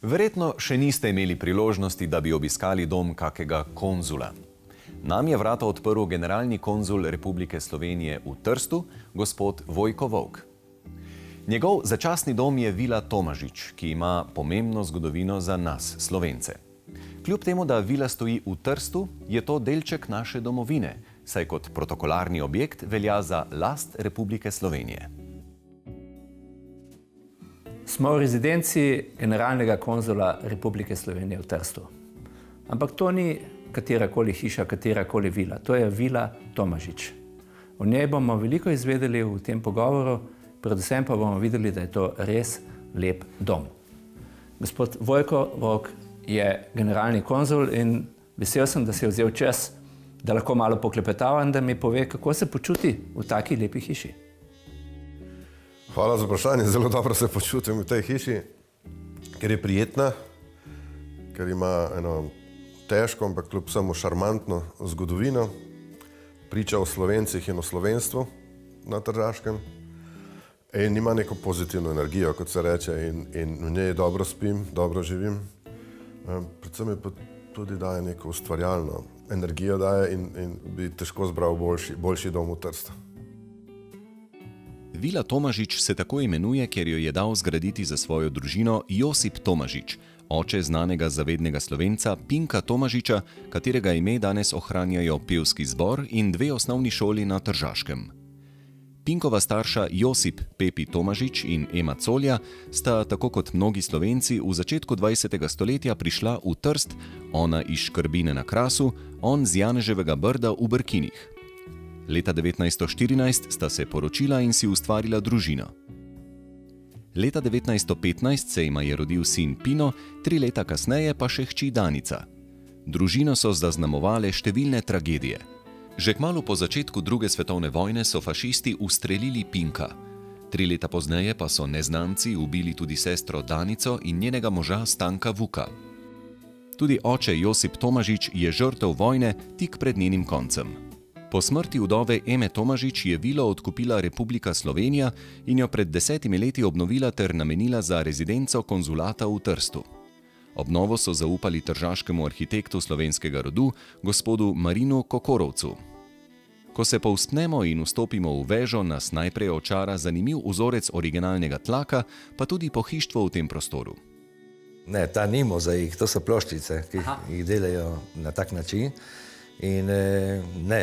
Verjetno še niste imeli priložnosti, da bi obiskali dom kakega konzula. Nam je vrata odprl generalni konzul Republike Slovenije v Trstu, gospod Vojko Volk. Njegov začasni dom je Vila Tomažič, ki ima pomembno zgodovino za nas, Slovence. Kljub temu, da vila stoji v Trstu, je to delček naše domovine, saj kot protokolarni objekt velja za last Republike Slovenije. Smo v rezidenci generalnega konzula Republike Slovenije v Trstu. Ampak to ni katerakoli hiša, katerakoli vila. To je Vila Tomažič. O njej bomo veliko izvedeli v tem pogovoru, predvsem pa bomo videli, da je to res lep dom. Gospod Vojko Volk je generalni konzul in vesel sem, da si je vzel čas, da lahko malo poklepetava in da mi pove, kako se počuti v taki lepi hiši. Hvala za vprašanje. Zelo dobro se počutim v tej hiši, ker je prijetna, ker ima eno težko, ampak kljub vsemu šarmantno zgodovino, priča o Slovencih in o slovenstvu na Tržaškem in ima neko pozitivno energijo, kot se reče, in v njej dobro spim, dobro živim. Predvsem je pa tudi daje neko ustvarjalno energijo daje in bi težko zbral boljši dom v Trstu. Vila Tomažič se tako imenuje, ker jo je dal zgraditi za svojo družino Josip Tomažič, oče znanega zavednega Slovenca Pinka Tomažiča, katerega ime danes ohranjajo pevski zbor in dve osnovni šoli na Tržaškem. Pinkova starša Josip Pepi Tomažič in Ema Colja sta, tako kot mnogi Slovenci, v začetku 20. stoletja prišla v Trst, ona iz Škrbine na Krasu, on z Janeževega Brda v Brkinih. Leta 1914 sta se poročila in si ustvarila družino. Leta 1915 se jima je rodil sin Pino, 3 leta kasneje pa še hči Danica. Družino so zaznamovale številne tragedije. Že kmalu po začetku druge svetovne vojne so fašisti ustrelili Pinka. 3 leta pozneje pa so neznanci ubili tudi sestro Danico in njenega moža Stanka Vuka. Tudi oče Josip Tomažič je žrtev vojne tik pred njenim koncem. Po smrti vdove Eme Tomažič je vilo odkupila Republika Slovenija in jo pred 10 leti obnovila ter namenila za rezidenco konzulata v Trstu. Obnovo so zaupali tržaškemu arhitektu slovenskega rodu, gospodu Marinu Kokorovcu. Ko se povzpnemo in vstopimo v vežo, nas najprej očara zanimiv vzorec originalnega tlaka, pa tudi pohištvo v tem prostoru. Ne, ta ni mozaik, to so ploščice, ki jih delajo na tak način. In ne,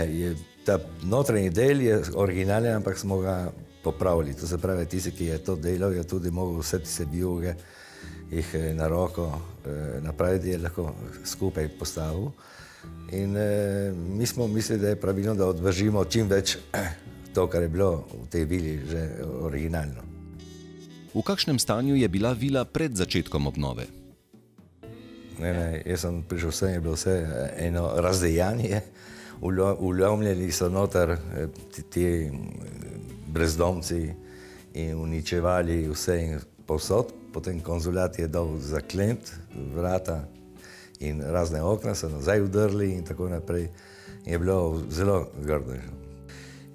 ta notranji del je originalen, ampak smo ga popravili. To se pravi, tisti, ki je to delal, je tudi mogel vse tiste biuge jih na roko napraviti, je lahko skupaj postavil. In mi smo mislili, da je pravilno, da odvržimo čim več to, kar je bilo v tej vili že originalno. V kakšnem stanju je bila vila pred začetkom obnove? Ne, jaz sem prišel vse, je bilo vse eno razdejanje. Vlomljeni so noter ti brezdomci in uničevali vse in povsod. Potem konzulat je dal zaklent vrata in razne okna so nazaj vdrli in tako naprej. Je bilo zelo grdo.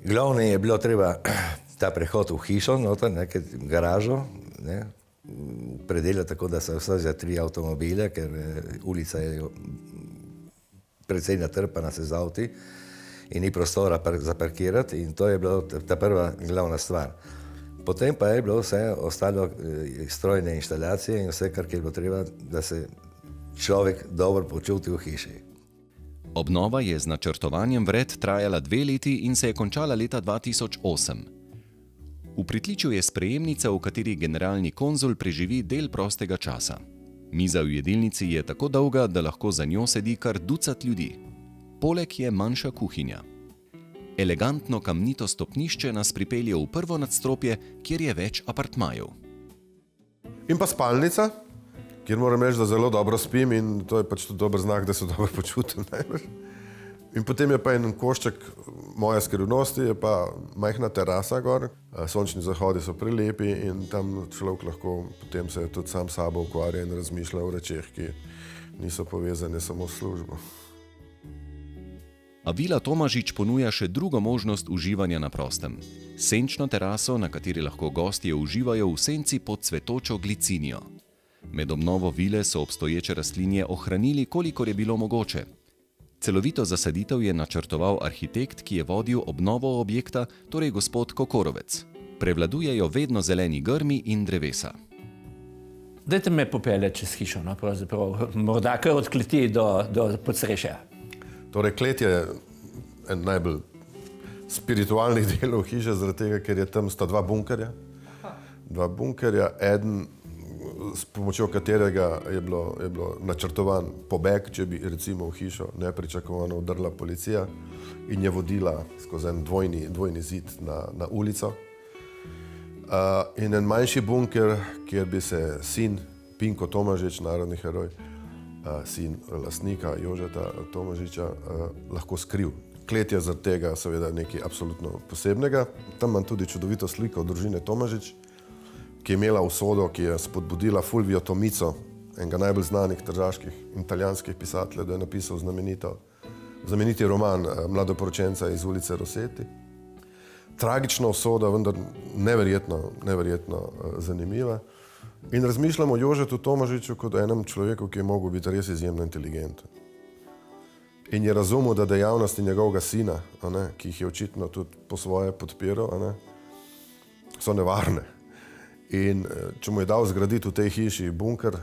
Glavno je bilo treba ta prehod v hišo, noter, nekaj garažo, predelati tako, da so vse za 3 avtomobile, ker ulica je precej natrpana se z avti in ni prostora za parkirati in to je bila ta prva glavna stvar. Potem pa je bilo vse ostalo strojne inštalacije in vse, kar je bilo treba, da se človek dobro počuti v hiši. Obnova je z načrtovanjem vred trajala 2 leti in se je končala leta 2008. V pritličju je sprejemnica, v kateri generalni konzul preživi del prostega časa. Miza v jedilnici je tako dolga, da lahko za njo sedi kar ducat ljudi. Poleg je manjša kuhinja. Elegantno kamnito stopnišče nas pripelje v prvo nadstropje, kjer je več apartmajev. In pa spalnica, kjer moram reči, da zelo dobro spim in to je pač tudi dober znak, da se dobro počutim najbolj. In potem je pa en košček moje skrivnosti, je pa majhna terasa gor. Sončni zahodi so prelepi in tam človek lahko potem se tudi sam sabo ukvarja in razmišlja o rečeh, ki niso povezane samo s službo. A Vila Tomažič ponuja še drugo možnost uživanja na prostem. Senčno teraso, na kateri lahko gostje uživajo v senci pod cvetočo glicinijo. Med obnovo vile so obstoječe rastlinje ohranili, kolikor je bilo mogoče. Celovito zasaditev je načrtoval arhitekt, ki je vodil obnovo objekta, torej gospod Kokorovec. Prevladujejo vedno zeleni grmi in drevesa. Dajte me popeljati čez hišo, no, pravzaprav, morda kar od kleti do podstrešja. Torej, klet je en najbolj spiritualnih delov hiše, zaradi tega, ker je tam sta dva bunkerja. Dva bunkerja, eden, s pomočjo katerega je bilo načrtovan pobeg, če bi recimo v hišo nepričakovano vdrla policija in je vodila skozi en dvojni zid na ulico. In en manjši bunker, kjer bi se sin Pinko Tomažič, narodni heroj, sin lastnika Jožeta Tomažiča, lahko skril. Klet je zaradi tega seveda nekaj absolutno posebnega. Tam imam tudi čudovito sliko družine Tomažič, ki je imela usodo, ki je spodbudila Fulvio Tomico, enega najbolj znanih tržaških in italijanskih pisateljev, da je napisal znameniti roman Mladoporočenca iz ulice Rossetti. Tragična usoda, vendar neverjetno zanimiva. In razmišljamo o Jožetu Tomažiču kot o enem človeku, ki je mogel biti res izjemno inteligenten. In je razumel, da dejavnosti njegovega sina, ki jih je očitno tudi po svoje podpiral, so nevarne. In če mu je dal zgraditi v tej hiši bunker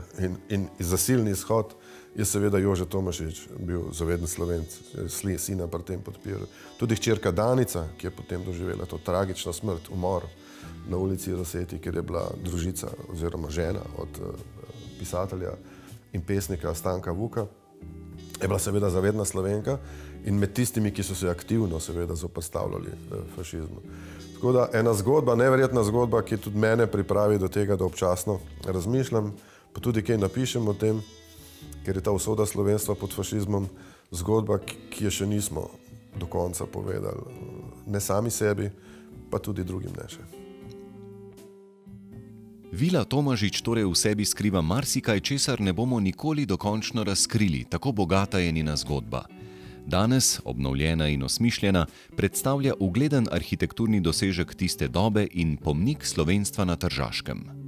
in zasilni izhod, je seveda Jože Tomažič bil zaveden Slovenc, sina pri tem podpiral. Tudi hčerka Danica, ki je potem doživela to tragično smrt, umor na ulici Rossetti, kjer je bila družica oziroma žena od pisatelja in pesnika Stanka Vuka, je bila seveda zavedna Slovenka in med tistimi, ki so se aktivno seveda zoperstavljali fašizmu. Tako da ena zgodba, neverjetna zgodba, ki tudi mene pripravi do tega, da občasno razmišljam, pa tudi kaj napišem o tem, ker je ta usoda slovenstva pod fašizmom zgodba, ki je še nismo do konca povedali. Ne sami sebi, pa tudi drugim ne še. Vila Tomažič torej v sebi skriva marsikaj, česar ne bomo nikoli dokončno razkrili, tako bogata je njena zgodba. Danes, obnovljena in osmišljena, predstavlja ugleden arhitekturni dosežek tiste dobe in pomnik slovenstva na Tržaškem.